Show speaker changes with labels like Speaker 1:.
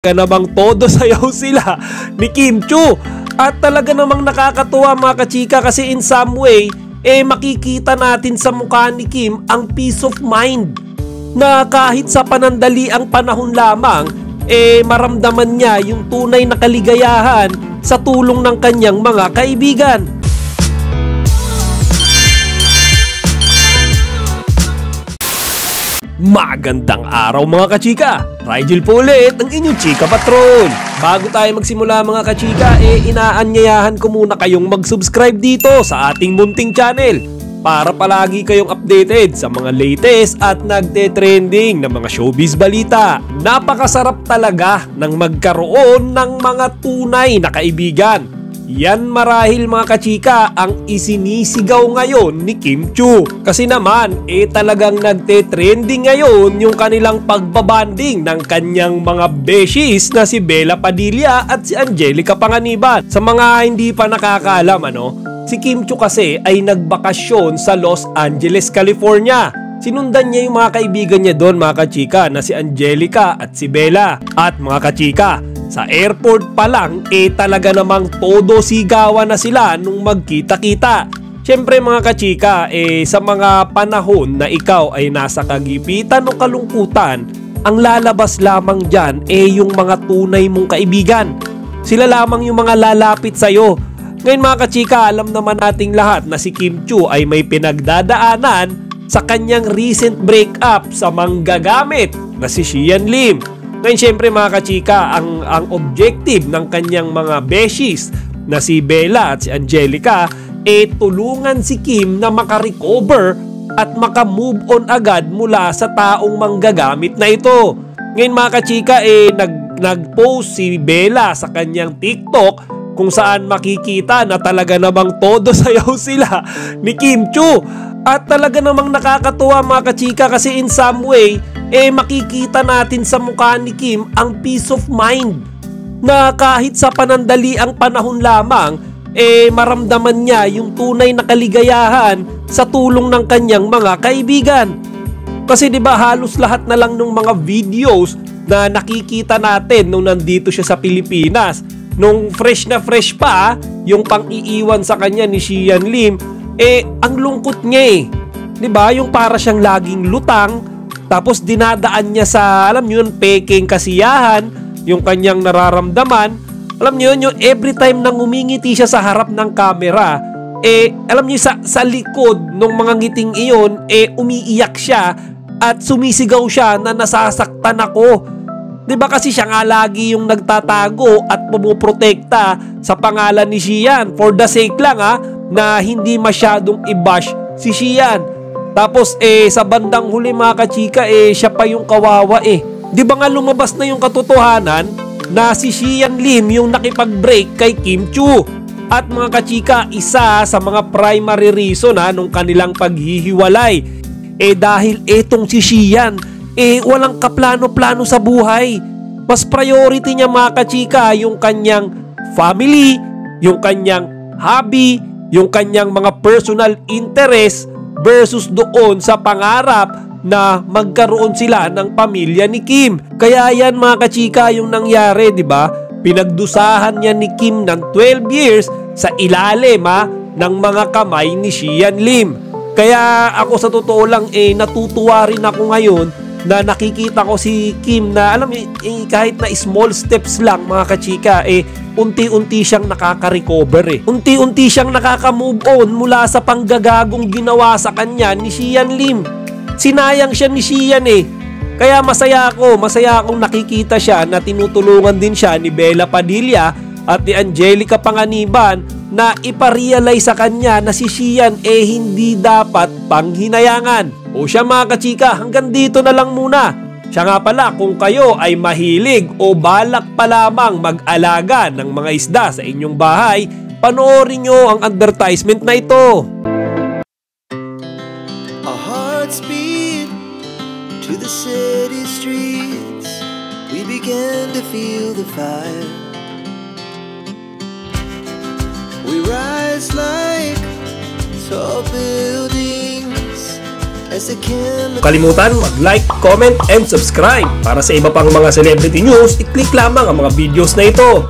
Speaker 1: Talaga namang todo sayaw sila ni Kim Chiu. At talaga namang nakakatuwa mga kachika kasi in some way, makikita natin sa mukha ni Kim ang peace of mind. Na kahit sa panandaliang panahon lamang, maramdaman niya yung tunay na kaligayahan sa tulong ng kanyang mga kaibigan. Magandang araw mga kachika! Rigel po ulit ang inyong Chika Patrol. Bago tayo magsimula mga kachika, inaanyayahan ko muna kayong mag-subscribe dito sa ating munting channel para palagi kayong updated sa mga latest at nagte-trending na mga showbiz balita. Napakasarap talaga ng magkaroon ng mga tunay na kaibigan. Yan marahil mga kachika ang isinisigaw ngayon ni Kim Chiu. Kasi naman talagang nagte-trending ngayon yung kanilang pagbabanding ng kanyang mga beshies na si Bella Padilla at si Angelica Panganiban. Sa mga hindi pa nakakaalam si Kim Chiu kasi ay nagbakasyon sa Los Angeles, California. Sinundan niya yung mga kaibigan niya doon mga kachika na si Angelica at si Bella. At mga kachika, sa airport pa lang talaga namang todo sigawan na sila nung magkita-kita. Siyempre mga kachika, sa mga panahon na ikaw ay nasa kagipitan o kalungkutan, ang lalabas lamang dyan yung mga tunay mong kaibigan. Sila lamang yung mga lalapit sa'yo. Ngayon mga kachika, alam naman nating lahat na si Kim Chiu ay may pinagdadaanan sa kanyang recent breakup sa manggagamit na si Xian Lim. Ngayon syempre mga kachika, ang objective ng kanyang mga beshies na si Bella at si Angelica tulungan si Kim na makarecover at makamove on agad mula sa taong manggagamit na ito. Ngayon mga kachika, nag-post si Bella sa kanyang TikTok kung saan makikita na talaga namang todo sayaw sila ni Kim Chiu. At talaga namang nakakatuwa mga kachika kasi in some way, makikita natin sa mukha ni Kim ang peace of mind. Na kahit sa panandaliang panahon lamang, maramdaman niya yung tunay na kaligayahan sa tulong ng kanyang mga kaibigan. Kasi 'di ba halos lahat na lang ng mga videos na nakikita natin nung nandito siya sa Pilipinas, nung fresh na fresh pa, yung pang-iiwan sa kanya ni Xian Lim, ang lungkot niya 'di ba? Yung para siyang laging lutang, tapos dinadaan niya sa, alam niyo yun, peking kasiyahan, yung kanyang nararamdaman. Alam niyo yun, yung every time nang umingiti siya sa harap ng camera, alam niyo sa likod ng mga ngiting iyon, umiiyak siya at sumisigaw siya na nasasaktan ako. 'Di ba kasi siya nga lagi yung nagtatago at pumuprotekta sa pangalan ni Xian for the sake lang na hindi masyadong i-bash si Xian. Tapos sa bandang huli mga kachika, siya pa yung kawawa 'Di ba nga lumabas na yung katotohanan na si Xian Lim yung nakipag-break kay Kim Chiu. At mga kachika, isa sa mga primary reason nung kanilang paghihiwalay dahil etong si Xian walang kaplano-plano sa buhay. Mas priority niya mga kachika yung kanyang family, yung kanyang hobby, yung kanyang mga personal interest versus doon sa pangarap na magkaroon sila ng pamilya ni Kim. Kaya yan mga kachika yung nangyari, 'di ba? Pinagdusahan niya ni Kim ng 12 years sa ilalim ng mga kamay ni Xian Lim. Kaya ako sa totoo lang natutuwa rin ako ngayon na nakikita ko si Kim na alam niyo kahit na small steps lang mga kachika unti-unti siyang nakaka-recover Unti-unti siyang nakaka-move on mula sa panggagagong ginawa sa kanya ni Xian Lim. Sinayang siya ni Xian Kaya masaya akong nakikita siya na tinutulungan din siya ni Bella Padilla at ni Angelica Panganiban na iparealize sa kanya na si Xian hindi dapat panghinayangan. O siya mga kachika, hanggang dito na lang muna. Siya nga pala, kung kayo ay mahilig o balak pa lamang mag-alaga ng mga isda sa inyong bahay, panoorin nyo ang advertisement na ito.
Speaker 2: Our hearts beat to the city streets. We began to feel the fire. We rise like tall buildings as the chemicals.
Speaker 1: Kalimutan mag-like, comment, and subscribe. Para sa iba pang mga celebrity news, i-click lamang ang mga videos na ito.